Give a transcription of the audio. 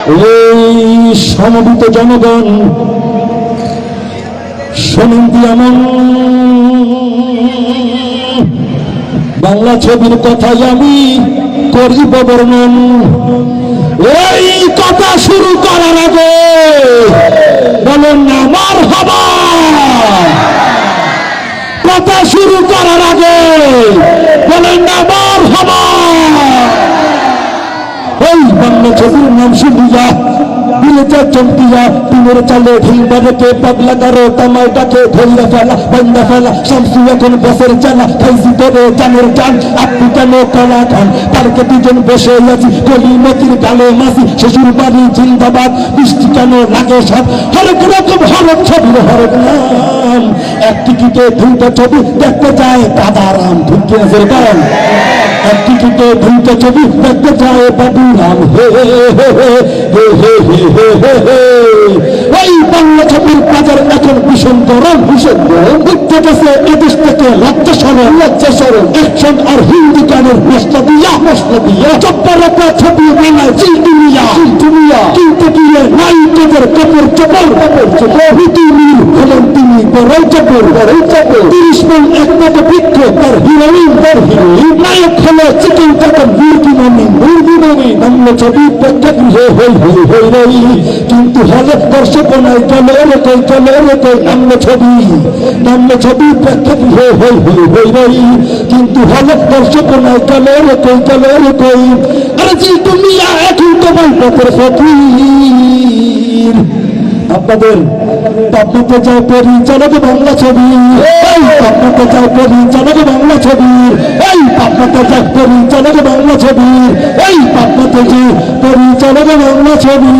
এই সমবেত জনগণ শোনেন এমন বাংলা ছবির কথাই আমি করিব বর্ণন। এই কথা শুরু করার আগে বলেন না মারহাবা। কথা শুরু করার আগে বলেন না মারহাবা। এই বাংলা ছবির নাম শুনিয়া বিলেতে চমকিয়া তিনের চালে ঢিলবা রেখে পাগলা কারো টামাইটাকে ধৈরা ফেলা বান্দা ফেলা শামসু এখন বসের চালা খাইছি তোরে জানের টান আপনি কেন কলা খান পার্কে দুজন বসে আছি কলি মতির গালে মাসি শ্বশুর বাড়ি জিন্দাবাদ বৃষ্টি কেন লাগে সব হরেক রকম হরেক ছবির হরেক নাম এক টিকিটে দুইটা ছবি দেখতে যায় দাদারাম ঢুকে আছে কারণ এক টিকিটে দুইটা ছবি দেখতে যায় বাবুরাম হে হে হে হে হে হে হে হে। এই বাংলা ছবির বাজার এখন ভীষণ গরম ঘুরতে গেছে এদেশ থেকে লজ্জা সরম অ্যাকশন আর হিন্দি গানের মশলা দিয়া চপ্পারতা ছবি বানায় চিলটুমিয়া কিনতে গিয়ে নাই তোদের কাপড় চোপড় রীতিমিল হলেন তিনি বড়ই চাপড় 30 মন এক টাকা বৃক্ষ তার হিরোইন নায়ক হলো চিকেন চাকন মুরগি মামি বাংলা ছবি প্রেক্ষাগৃহে হই রই কিন্তু হলে দর্শক নাই চলে রে কই বাংলা ছবি প্রেক্ষাগৃহে হই রই কিন্তু হলে দর্শক নাই চলে রে কই আরে জি তুমি এখন তোমার পথের ফকির আপনাদের পাবনাতে যায় পরিচালক বাংলা ছবি পাবনাতে যায় পরিচালক বাংলা ছবি পাবনাতে যায় পরিচালক বাংলা ছবি পাবনাতে যায় পরিচালক বাংলা ছবি